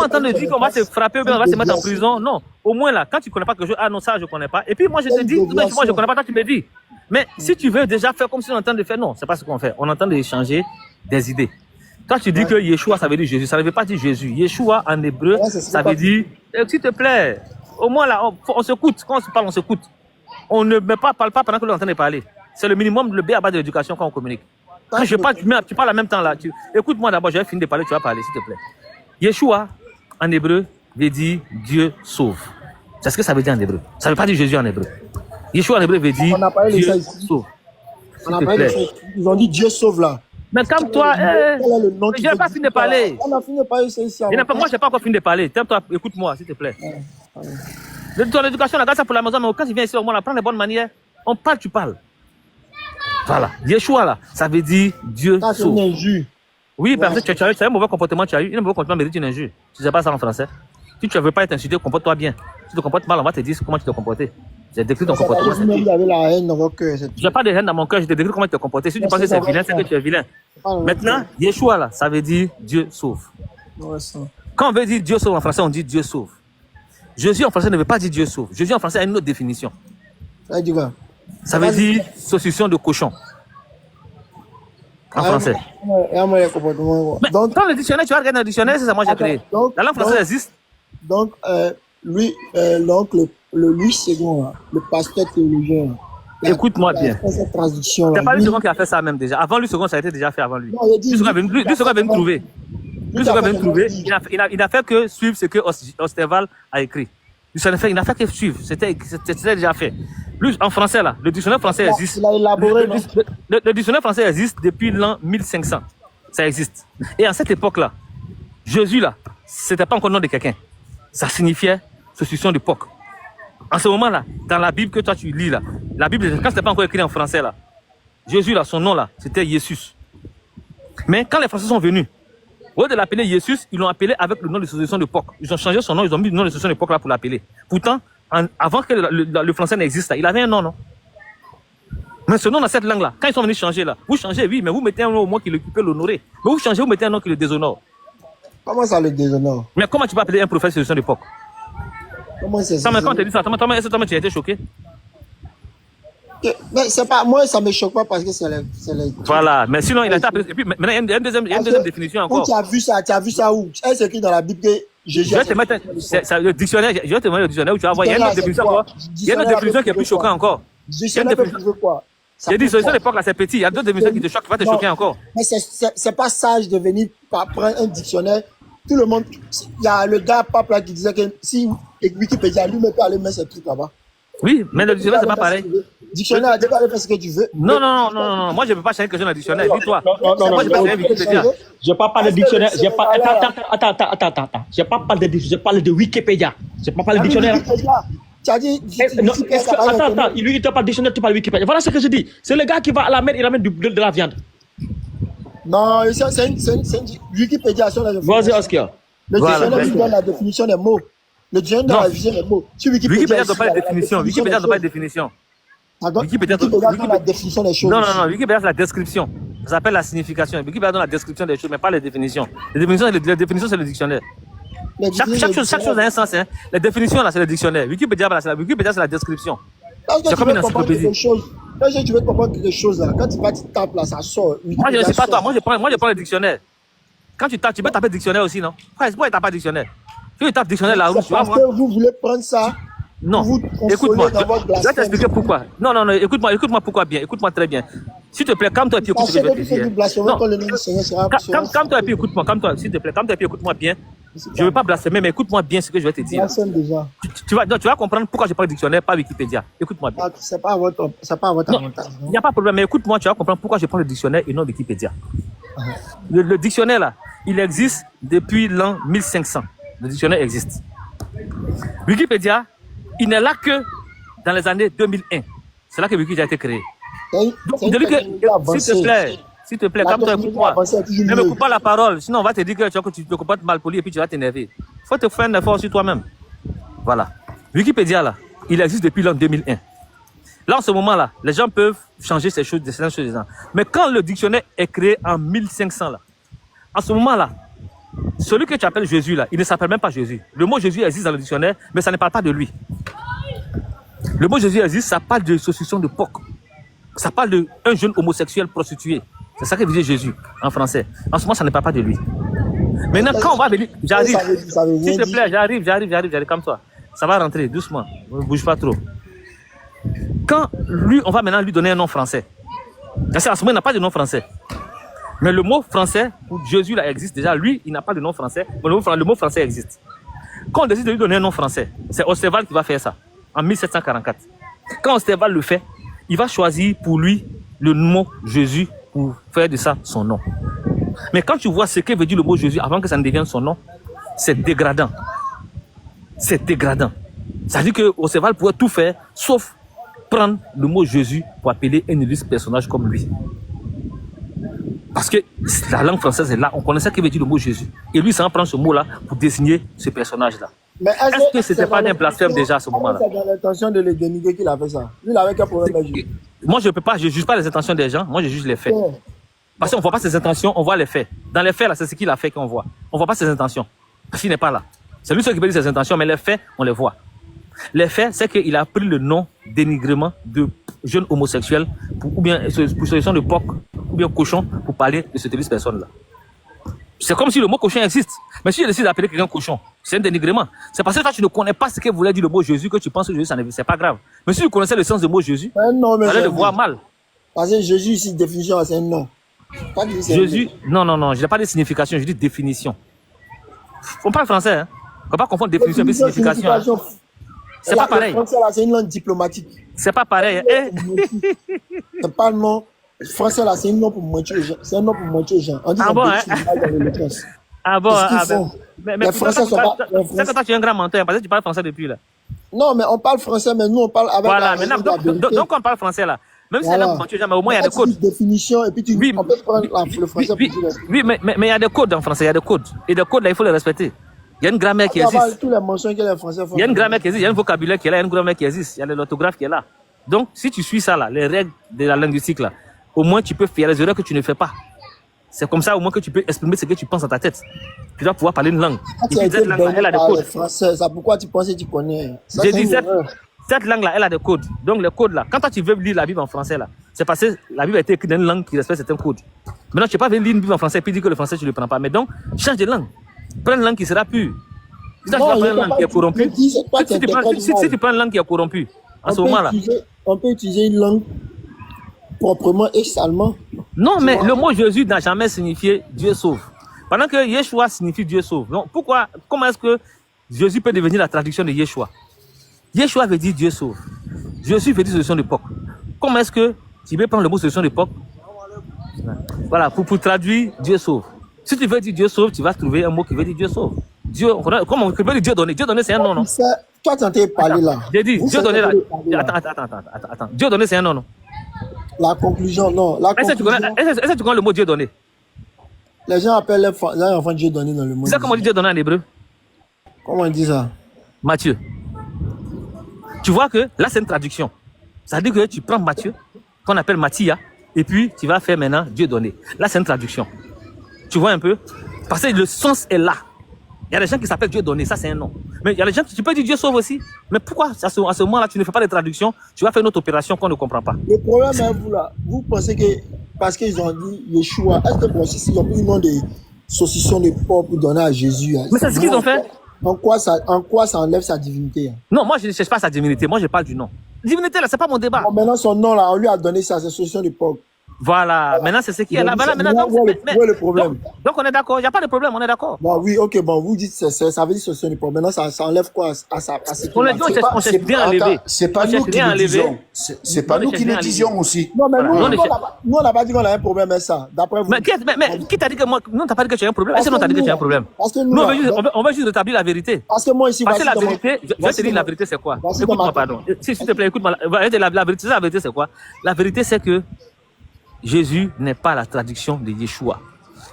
pas en train de dire qu'on va se frapper ou bien on va se mettre en prison. Non. Au moins là, quand tu ne connais pas quelque chose, ah non, ça je ne connais pas. Et puis moi je te dis, moi je ne connais pas, toi tu me dis. Mais si tu veux déjà faire comme si on est en train de faire, non, c'est pas ce qu'on fait. On est en train d'échanger des idées. Toi tu dis que Yeshua ça veut dire Jésus, ça ne veut pas dire Jésus. Yeshua en hébreu, ça veut dire, s'il te plaît, au moins là, on s'écoute. Quand on se parle, on s'écoute. On ne parle pas pendant que l'on est en train de parler. C'est le minimum, le B à bas de l'éducation quand on communique. Quand je parle, tu parles en même temps là. Écoute-moi d'abord, je vais finir de parler, tu vas parler, s'il te plaît. Yeshua, en hébreu, veut dire Dieu sauve. C'est ce que ça veut dire en hébreu. Ça ne veut pas dire Jésus en hébreu. Yeshua en hébreu veut dire Dieu sauve. On a parlé de ça. Ils ont dit Dieu sauve là. Mais comme toi, je n'ai pas fini de parler. On a fini de parler, c'est ici. Moi, je n'ai pas encore fini de parler. Toi, écoute-moi, s'il te plaît. Ton éducation, on regarde ça pour la maison, mais quand tu viens ici, au moins, on apprend les bonnes manières. On parle, tu parles. Voilà. Yeshua, là, ça veut dire Dieu sauve. C'est une injure. Oui, parce que tu as eu un mauvais comportement, tu as eu un mauvais comportement, mérite une injure. Tu ne sais pas ça en français. Si tu ne veux pas être insulté, comporte-toi bien. Si tu te comportes mal, on va te dire comment tu te comporter. J'ai décrit ton comportement. Il y avait la haine dans votre cœur. Je n'ai pas de haine dans mon cœur, je te décris comment tu te comporter. Si tu penses que c'est vilain, c'est que tu es vilain. Maintenant, Yeshua, là, ça veut dire Dieu sauve. Quand on veut dire Dieu sauve en français, on dit Dieu sauve. Jésus en français ne veut pas dire Dieu sauve. Jésus en français a une autre définition. Ça veut dire saucisson de cochon. En français. Mais dans le dictionnaire, tu vas regarder dans le dictionnaire, c'est ça moi j'ai créé. La langue française existe. Donc, lui, Louis Second, le pasteur théologien. Écoute-moi bien. Cette traduction. C'est pas Louis Second qui a fait ça même déjà. Avant Louis Second, ça a été déjà fait avant lui. Louis Second est venu trouver. Louis Second est venu trouver. Il n'a fait que suivre ce que Osterval a écrit. Il n'a fait que suivre. C'était déjà fait. Plus en français là, le dictionnaire français existe. Il a élaboré. Le dictionnaire français existe depuis l'an 1500. Ça existe. Et à cette époque-là, Jésus là, c'était pas encore le nom de quelqu'un. Ça signifiait saucisson de porc. En ce moment-là, dans la Bible que toi tu lis là, la Bible, quand c'était pas encore écrit en français là, Jésus là, son nom là, c'était Jésus. Mais quand les Français sont venus, au lieu de l'appeler Jésus, ils l'ont appelé avec le nom de saucisson de porc. Ils ont changé son nom, ils ont mis le nom de saucisson de porc là pour l'appeler. Pourtant, avant que le français n'existe, il avait un nom, non? Mais ce nom dans cette langue-là, quand ils sont venus changer là, vous changez, oui, mais vous mettez un nom au moins qui peut l'honorer. Mais vous changez, vous mettez un nom qui le déshonore. Comment ça le déshonore? Mais comment tu peux appeler un prophète saucisson de porc? Comment c'est ça? Quand on te dit ça, est-ce que tu as été choqué? Mais c'est pas, moi, ça ne me choque pas parce que c'est les... Voilà, mais sinon, il a été appelé. Et puis, maintenant, il y a une deuxième définition encore. Où tu as vu ça où? Est-ce écrit dans la Bible que Jésus... Je vais te mettre le dictionnaire, je vais te mettre le dictionnaire où tu vas voir. Il y a une autre définition encore. Il y a une autre définition qui est plus choquante encore. Dictionnaire veut quoi? J'ai dit, sur l'époque là, c'est petit. Il y a d'autres définitions qui te choquent, qui vont te choquer encore. Mais c'est pas sage de venir prendre un dictionnaire. Tout le monde, il y a le gars Pape là qui disait que si Wikipédia lui-même peut aller mettre ses trucs là-bas. Oui, mais le dictionnaire c'est pas pareil. Dictionnaire, tu peux aller faire ce que tu veux. Non, moi je ne peux pas changer quelque chose dans le dictionnaire. Dis-toi. Non, je parle pas de dictionnaire. Attends. Je parle de dictionnaire. Je parle de Wikipédia. Je parle pas de dictionnaire. Tu as dit. Attends. Il te parle de dictionnaire, tu parles de Wikipédia. Voilà ce que je dis. C'est le gars qui va à la mer, il ramène de la viande. Non, c'est une Wikipédia sur la définition. Vas-y, Oscar. Le dictionnaire donne la définition des mots. Le dictionnaire donne la définition des mots. Wikipédia ne donne pas de définition. Wikipédia ne donne pas de définition. Wikipédia donne la définition des choses. Non, Wikipédia c'est la description. Ça s'appelle la signification. Wikipédia donne la description des choses, mais pas les définitions. Les définitions, c'est le dictionnaire. Chaque chose a un sens. Hein. Les définitions, là, c'est le dictionnaire. Wikipédia, c'est la description. C'est comme une encyclopédie. Quand tu veux comprendre quelque chose, là, quand tu vas tu tapes là, ça sort. Moi, je ne sais pas toi. Moi, je prends le dictionnaire. Quand tu tapes, tu peux taper dictionnaire aussi, non? Pourquoi tu tapes pas dictionnaire? Tu tapes dictionnaire là où tu vois, moi. Parce que vous voulez prendre ça. Non, écoute-moi, je vais t'expliquer pourquoi. Non, écoute-moi pourquoi bien, écoute-moi très bien. S'il te plaît, calme-toi et puis écoute ce que je vais te dire. Calme-toi et puis écoute-moi, s'il te plaît, calme-toi et puis écoute-moi bien. Je ne veux pas blasphémer, mais écoute-moi bien ce que je vais te dire. Tu vas comprendre pourquoi je prends le dictionnaire, pas Wikipédia. Écoute-moi bien. C'est pas à votre avantage. Il n'y a pas de problème, mais écoute-moi, tu vas comprendre pourquoi je prends le dictionnaire et non Wikipédia. Le dictionnaire, là, il existe depuis l'an 1500. Le dictionnaire existe. Wikipédia, il n'est là que dans les années 2001. C'est là que Wikipédia a été créé. Donc, s'il te plaît, calme-toi, écoute-moi. Ne me coupe pas la parole, sinon on va te dire que tu te comportes mal poli et puis tu vas t'énerver. Il faut te faire un effort sur toi-même. Voilà. Wikipédia, là, il existe depuis l'an 2001. Là, en ce moment-là, les gens peuvent changer ces choses, certaines choses. Mais quand le dictionnaire est créé en 1500, là, en ce moment-là, celui que tu appelles Jésus là, il ne s'appelle même pas Jésus. Le mot Jésus existe dans le dictionnaire, mais ça ne parle pas de lui. Le mot Jésus existe, ça parle de succession de porc. Ça parle d'un jeune homosexuel prostitué. C'est ça que veut dire Jésus en français. En ce moment, ça ne parle pas de lui. Maintenant, quand on va venir, j'arrive. S'il te plaît, j'arrive, comme toi. Ça va rentrer doucement. Ne bouge pas trop. Quand lui, on va maintenant lui donner un nom français. Parce qu'en ce moment, il n'a pas de nom français. Mais le mot français, pour Jésus, là, existe déjà. Lui, il n'a pas de nom français. Mais le mot français existe. Quand on décide de lui donner un nom français, c'est Osterwald qui va faire ça, en 1744. Quand Osterwald le fait, il va choisir pour lui le mot Jésus pour faire de ça son nom. Mais quand tu vois ce que veut dire le mot Jésus avant que ça ne devienne son nom, c'est dégradant. C'est dégradant. Ça veut dire que Osterwald pourrait tout faire, sauf prendre le mot Jésus pour appeler un illustre personnage comme lui. Parce que la langue française est là, on connaissait ce que veut dire le mot Jésus. Et lui, ça en prend ce mot-là pour désigner ce personnage-là. Mais est-ce que ce n'était pas un blasphème déjà à ce moment-là? C'est dans l'intention de le dénigrer qu'il a fait ça. Lui, il avait qu'un problème avec Jésus. Moi, je ne peux pas, je ne juge pas les intentions des gens, moi je juge les faits. Parce qu'on ne voit pas ses intentions, on voit les faits. Dans les faits, là, c'est ce qu'il a fait qu'on voit. On ne voit pas ses intentions. Parce qu'il n'est pas là. C'est lui seul qui peut dire ses intentions, mais les faits, on les voit. Les faits, c'est qu'il a pris le nom dénigrement de jeune homosexuel, ou bien pour solution de porc, ou bien cochon, pour parler de cette personne-là. C'est comme si le mot cochon existe. Mais si je décide d'appeler quelqu'un cochon, c'est un dénigrement. C'est parce que toi, tu ne connais pas ce que voulait dire le mot Jésus que tu penses que Jésus, c'est pas grave. Mais si tu connaissais le sens du mot Jésus, tu allais le voir mal. Parce que Jésus, ici, définition, c'est un nom. Pas que Jésus, non, je n'ai pas de signification, je dis définition. On parle français, hein. On ne peut pas confondre définition et signification. Hein. C'est pas pareil. Français, là, c'est une langue diplomatique. C'est pas pareil. C'est pas le nom. Français, là, c'est un nom pour mentir aux gens. C'est un nom pour mentir aux gens. On dit ah bon, hein? Ah bon, mais les Français sont pas. C'est que toi, tu es un grand menteur, parce que tu parles français depuis là. Non, mais on parle français, mais nous, on parle avec. Voilà, maintenant, donc on parle français là. Même si c'est là pour mentir aux gens, mais au moins il y a des codes. Définition, et puis on peut prendre le français oui, mais il y a des codes en français, il y a des codes. Et des codes là, il faut les respecter. Il y a une grammaire qui existe. Tous les mentions que les Français font. Il y a une grammaire qui existe, il y a un vocabulaire qui est là, il y a une grammaire qui existe, il y a l'orthographe qui est là. Donc, si tu suis ça là, les règles de la linguistique là, au moins tu peux faire les erreurs que tu ne fais pas. C'est comme ça au moins que tu peux exprimer ce que tu penses dans ta tête. Tu dois pouvoir parler une langue. Et puis cette langue là, elle a des codes. Français, ça pourquoi tu penses que tu connais? J'ai dit cette langue là, elle a des codes. Donc les codes là, quand toi tu veux lire la Bible en français là, c'est parce que la Bible a été écrite dans une langue qui respecte certains codes. Maintenant, tu ne peux pas lire une Bible en français et puis dire que le français tu ne le prends pas. Mais donc, change de langue. Prends une langue qui sera pure. Si tu prends une langue qui est corrompue, si tu prends une langue qui est corrompue, à ce moment-là. On peut utiliser une langue proprement et salement. Non, mais le mot Jésus n'a jamais signifié Dieu sauve. Pendant que Yeshua signifie Dieu sauve. Donc, comment est-ce que Jésus peut devenir la traduction de Yeshua? Yeshua veut dire Dieu sauve. Jésus veut dire solution de porc. Comment est-ce que tu veux prendre le mot solution de porc? Voilà, pour traduire Dieu sauve. Si tu veux dire Dieu sauve, tu vas trouver un mot qui veut dire Dieu sauve. Dieu, comment on peut dire Dieu donné? Dieu donné, c'est un nom, non? Toi, tu es en train de parler là. J'ai dit, Dieu donné là. Attends. Dieu donné, c'est un nom, non? La conclusion, non. Est-ce que tu connais le mot Dieu donné? Les gens appellent les enfants Dieu donné dans le monde. C'est ça comment on dit Dieu donné en hébreu? Comment on dit ça? Matthieu. Tu vois que là, c'est une traduction. Ça veut dire que tu prends Matthieu, qu'on appelle Mathia, et puis tu vas faire maintenant Dieu donné. Là, c'est une traduction. Tu vois un peu? Parce que le sens est là. Il y a des gens qui s'appellent Dieu donné, ça c'est un nom. Mais il y a des gens qui tu peux dire Dieu sauve aussi. Mais pourquoi à ce moment-là, tu ne fais pas de traduction, tu vas faire une autre opération qu'on ne comprend pas? Le problème est vous là. Vous pensez que parce qu'ils ont dit Yeshua, est-ce que bon, si ils ont pris le nom de saucisson de porc pour donner à Jésus? Mais c'est ce qu'ils ont fait. En quoi ça enlève sa divinité? Non, moi je ne cherche pas sa divinité, moi je parle du nom. Divinité là, c'est pas mon débat. Bon, maintenant son nom là, on lui a donné ça, c'est saucisson de porc. Voilà, maintenant c'est ce qui est là. Maintenant, où est le problème? Donc on est d'accord, il n'y a pas de problème, on est d'accord. Bon, oui, ok, bon, vous dites ça veut dire saucisson de porc. Maintenant, ça enlève quoi à ce on cherche bien à lever. C'est pas nous qui le disons. C'est pas nous qui le disions aussi. Non, mais nous, on n'a pas dit qu'on a un problème avec ça. D'après vous. Mais qui t'a dit que moi, non, t'as pas dit que tu as un problème? Est-ce que non, t'as dit que tu as un problème? Parce que nous, on va juste rétablir la vérité. Parce que moi ici, parce que la vérité, je vais te dire la vérité, c'est quoi? Écoute-moi, pardon. S'il te plaît, écoute-moi. La vérité, c'est quoi? La vérité, c'est que Jésus n'est pas la traduction de Yeshua.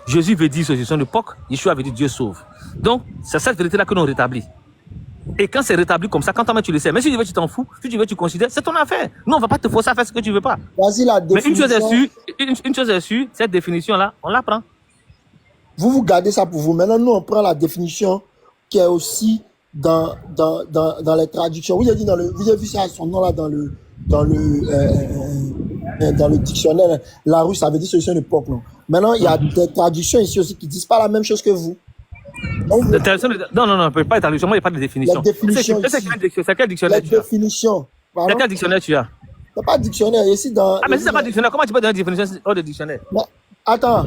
Jésus veut dire solution de porc, Yeshua veut dire Dieu sauve. Donc, c'est cette vérité-là que l'on rétablit. Et quand c'est rétabli comme ça, quand toi-même tu le sais, mais si tu veux, tu t'en fous, si tu veux, tu considères, c'est ton affaire. Nous, on va pas te forcer à faire ce que tu veux pas. Vas-y, la définition. Mais une chose est sûre, cette définition-là, on la prend. vous gardez ça pour vous. Maintenant, nous, on prend la définition qui est aussi dans les traductions. Vous avez dit vous avez vu ça, son nom là dans le dictionnaire. La rue, ça veut dire solution d'époque, non? Maintenant, il y a des traductions ici aussi qui disent pas la même chose que vous. Donc, non, pas de traduction, moi, il n'y a pas de définition. La définition. C'est quel dictionnaire tu as? Définition. C'est quel dictionnaire tu as? C'est pas dictionnaire. Ici, dans. Ah, mais si c'est pas dictionnaire, comment tu peux donner une définition hors de dictionnaire? Mais, attends,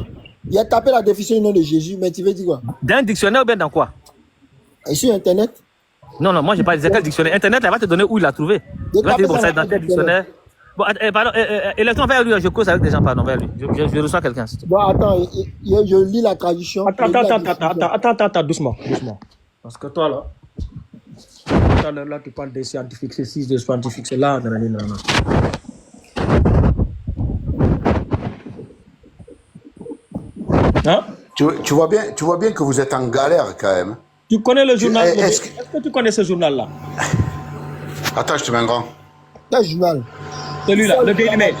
il a tapé la définition du nom de Jésus, mais tu veux dire quoi? Dans un dictionnaire ou bien dans quoi? Et sur Internet? Non, moi, j'ai pas dit quel dictionnaire. Internet, elle va te donner où il l'a trouvé. Il va te dire, bon, ça dans quel dictionnaire. Bon, pardon, électron vers lui, je cause avec des gens, pardon, vers lui. Je reçois quelqu'un. Bon, attends, je lis la traduction. Attends, doucement. Parce que toi, là, tu parles des scientifiques, c'est 6 des scientifiques, c'est là, non. Hein? Tu vois bien que vous êtes en galère quand même. Tu connais le journal? Est-ce que tu connais ce journal-là? Attends, je te mets un grand. Quel journal? Celui-là, le Daily Mail.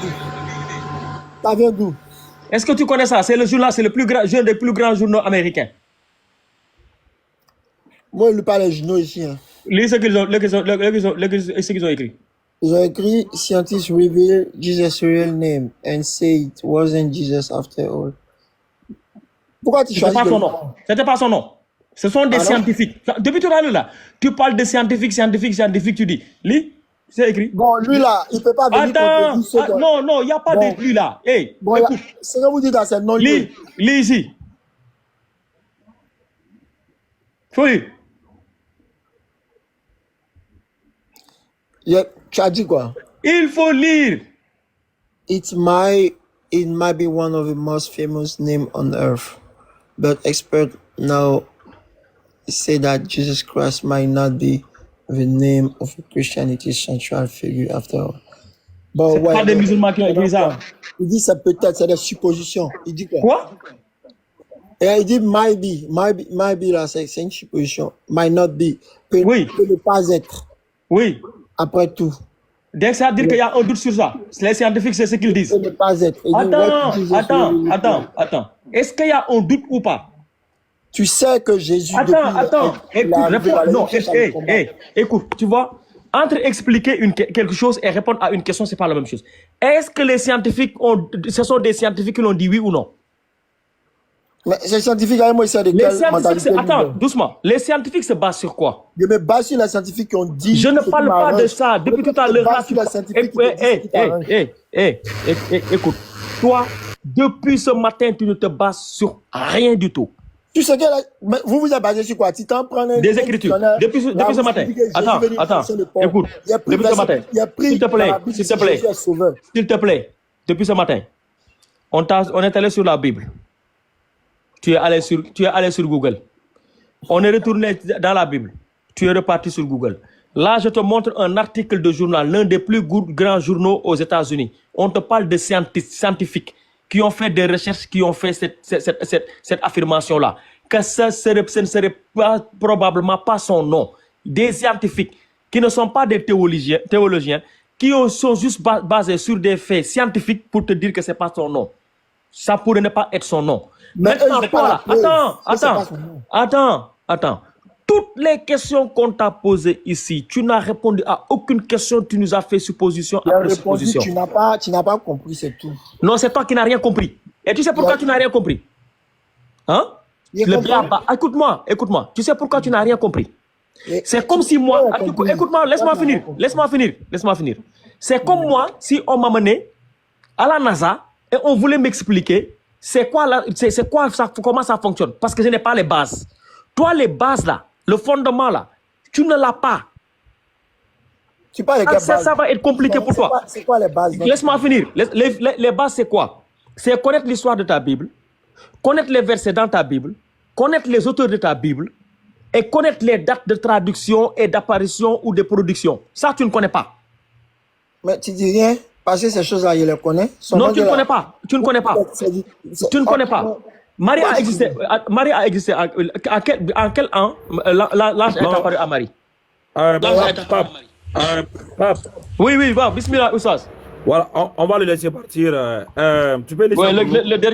Ça vient d'où? Est-ce que tu connais ça? C'est le journal, c'est le plus grand, un des plus grands journaux américains. Moi, je ne lis pas les journaux ici. Hein. Lis ce qu'ils ont écrit. Ils ont écrit Scientists reveal Jesus' real name and say it wasn't Jesus after all. Pourquoi tu choisis? C'était pas son nom. Ce sont des scientifiques. Depuis tout à l'heure, là, tu parles de scientifiques, tu dis. Lis, c'est écrit. Bon, lui là, il ne peut pas venir contre ceux non, il n'y a pas de lui là. Hey, bon, écoute. Ce que vous dites là, c'est non lié. Lis ici. Faut lire. Tu as dit quoi? Il faut lire. It might be one of the most famous names on earth, but experts now say that Jesus Christ might not be the name of Christianity's central figure after all. Bon, c'est pas des musulmans qui ont écrit ça. Il dit c'est peut-être, c'est des suppositions. Il dit quoi? Quoi? Et il dit might be là, c'est une supposition. Might not be. Peut ne pas être. Oui. Après tout. Dès que ça veut dire qu'il y a un doute sur ça, les scientifiques, c'est ce qu'ils disent. Peut ne pas être. Attends. Est-ce qu'il y a un doute ou pas? Tu sais que Jésus... Attends. Écoute, tu vois, entre expliquer quelque chose et répondre à une question, c'est pas la même chose. Est-ce que les scientifiques ce sont des scientifiques qui l'ont dit oui ou non? Mais ces scientifiques, moi, c'est de quelle mentalité? Attends, doucement. Les scientifiques se basent sur quoi? Je me base sur les scientifiques qui ont dit... Je ne parle pas de ça. Depuis tout à l'heure... Écoute, toi, depuis ce matin, tu ne te bases sur rien du tout. Tu sais que vous vous êtes basé sur quoi? Tu t'en prends des écritures. Depuis ce matin. Attends. Écoute. Depuis ce matin. S'il te plaît. Depuis ce matin. On est allé sur la Bible. Tu es allé sur Google. On est retourné dans la Bible. Tu es reparti sur Google. Là, je te montre un article de journal, l'un des plus grands journaux aux États-Unis. On te parle de scientifiques qui ont fait des recherches, qui ont fait cette affirmation-là. Que ce ne serait probablement pas son nom. Des scientifiques qui ne sont pas des théologiens, qui sont juste basés sur des faits scientifiques pour te dire que ce n'est pas son nom. Ça pourrait ne pas être son nom. Mais attends. Toutes les questions qu'on t'a posées ici, tu n'as répondu à aucune question, tu nous as fait supposition après supposition. Tu n'as pas compris, c'est tout. Non, c'est toi qui n'as rien compris. Et tu sais pourquoi tu n'as rien compris? Hein? Écoute-moi. Tu sais pourquoi tu n'as rien compris? C'est comme si moi... Écoute-moi, laisse-moi finir. C'est comme moi, si on m'a mené à la NASA et on voulait m'expliquer comment ça fonctionne. Parce que je n'ai pas les bases. Toi, les bases là, le fondement là, tu ne l'as pas. Tu parles de quelle base? Ça va être compliqué pour toi. C'est quoi les bases? Laisse-moi finir. Les bases, c'est quoi? C'est connaître l'histoire de ta Bible, connaître les versets dans ta Bible, connaître les auteurs de ta Bible et connaître les dates de traduction et d'apparition ou de production. Ça, tu ne connais pas. Mais tu dis rien? Parce que ces choses-là, je les connais. Non, tu ne connais pas. Tu ne connais pas. Marie a existé en quel an l'âge est apparu à Marie? Pape. Oui, bismillah, Oussas. Voilà, on va le laisser partir. Tu peux laisser. Ouais, le dernier.